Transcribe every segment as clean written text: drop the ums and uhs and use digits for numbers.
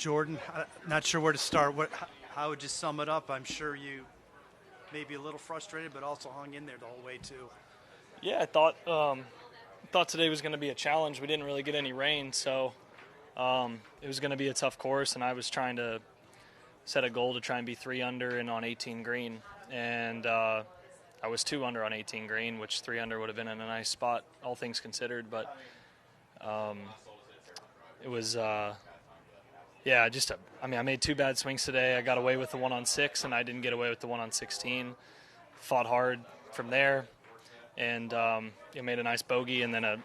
Jordan, not sure where to start. How would you sum it up? I'm sure you may be a little frustrated, but also hung in there the whole way too. Yeah, I thought today was going to be a challenge. We didn't really get any rain, so it was going to be a tough course, and I was trying to set a goal to try and be 3 under and on 18 green, and I was 2 under on 18 green, which 3 under would have been in a nice spot, all things considered, but it was yeah, I made 2 bad swings today. I got away with the 1 on 6, and I didn't get away with the 1 on 16. Fought hard from there, and made a nice bogey, and then a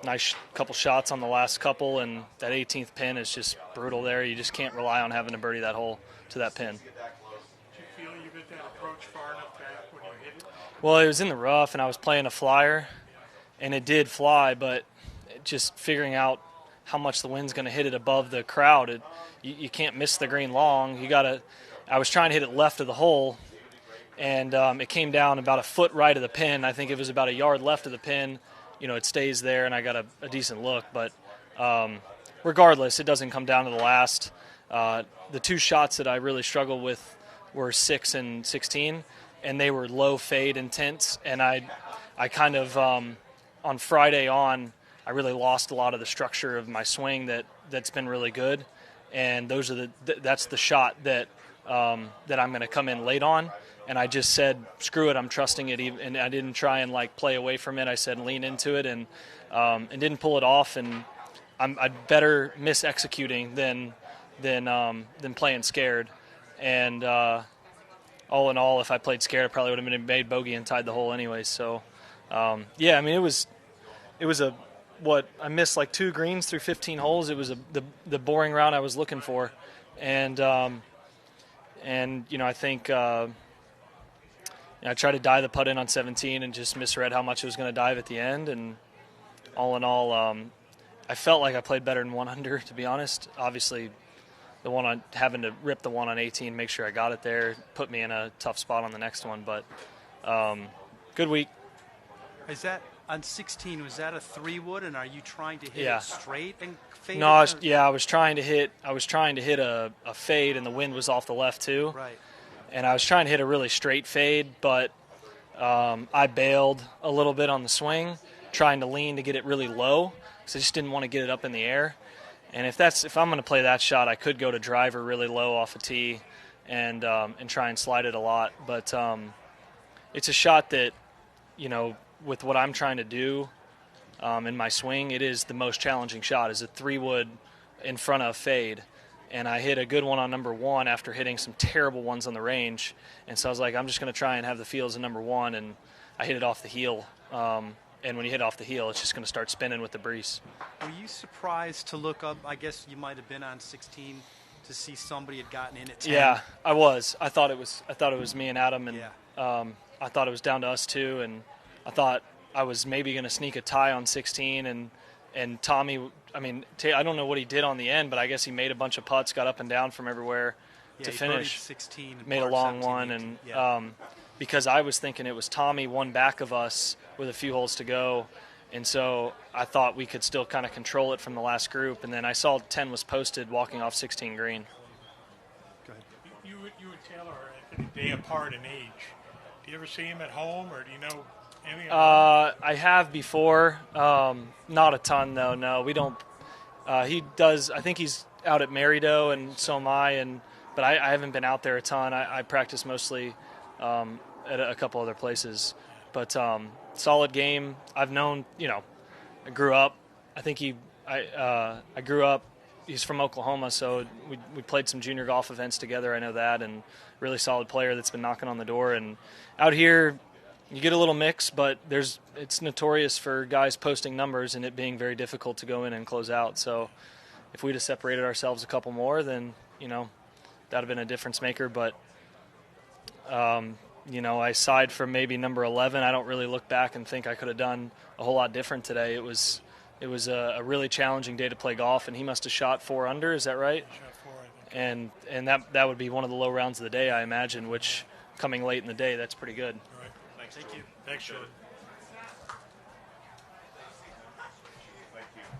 nice couple shots on the last couple, and that 18th pin is just brutal there. You just can't rely on having to birdie that hole to that pin. Did you feel you got that approach far enough back when you hit it? Well, it was in the rough, and I was playing a flyer, and it did fly, but just figuring out how much the wind's going to hit it above the crowd. You can't miss the green long. I was trying to hit it left of the hole, and it came down about a foot right of the pin. I think it was about a yard left of the pin. It stays there, and I got a decent look. But regardless, it doesn't come down to the last. The 2 shots that I really struggled with were 6 and 16, and they were low fade intense. And I kind of, on Friday on, I really lost a lot of the structure of my swing that's been really good, and that's the shot that I'm going to come in late on. And I just said, screw it, I'm trusting it, and I didn't try and play away from it. I said lean into it, and didn't pull it off. And I'd better miss executing than playing scared. And all in all, if I played scared, I probably would have been made bogey and tied the hole anyway. So it was I missed 2 greens through 15 holes. It was the boring round I was looking for, and I think I tried to dive the putt in on 17 and just misread how much it was going to dive at the end. And all in all, I felt like I played better than 1 under, to be honest. Obviously, the one on having to rip the 1 on 18, make sure I got it there, put me in a tough spot on the next one. But good week. Is that on 16? Was that a 3-wood, and are you trying to hit it straight and fade? No, I was trying to hit a fade, and the wind was off the left too. Right. And I was trying to hit a really straight fade, but I bailed a little bit on the swing, trying to lean to get it really low, because I just didn't want to get it up in the air. And if I'm going to play that shot, I could go to driver really low off a tee and try and slide it a lot. But it's a shot that, with what I'm trying to do in my swing, it is the most challenging shot. Is a 3-wood in front of fade. And I hit a good one on number 1 after hitting some terrible ones on the range. And so I was like, I'm just going to try and have the feel as a number 1, and I hit it off the heel. And when you hit off the heel, it's just going to start spinning with the breeze. Were you surprised to look up? I guess you might have been on 16 to see somebody had gotten in at 10. Yeah, I was. I thought it was me and Adam, and I thought it was down to us 2, and I thought I was maybe going to sneak a tie on 16, and Tommy, I don't know what he did on the end, but I guess he made a bunch of putts, got up and down from everywhere to finish. 16 made a long one, and because I was thinking it was Tommy 1 back of us with a few holes to go, and so I thought we could still kind of control it from the last group, and then I saw 10 was posted walking off 16 green. Go ahead. You and Taylor are a day apart in age. Do you ever see him at home, or do you know? I have before, not a ton though. No, we don't. He does. I think he's out at Maridoe, and so am I. But I haven't been out there a ton. I practice mostly at a couple other places. But solid game. I've known. I grew up. I think I grew up. He's from Oklahoma, so we played some junior golf events together. I know that, and really solid player that's been knocking on the door. And out here, you get a little mix, but it's notorious for guys posting numbers and it being very difficult to go in and close out. So if we'd have separated ourselves a couple more, then, that would have been a difference maker. But, aside from maybe number 11, I don't really look back and think I could have done a whole lot different today. It was a really challenging day to play golf, and he must have shot 4 under. Is that right? Shot 4, I think. And that would be one of the low rounds of the day, I imagine, which coming late in the day, that's pretty good. All right. Thank you. Thanks, Jordan.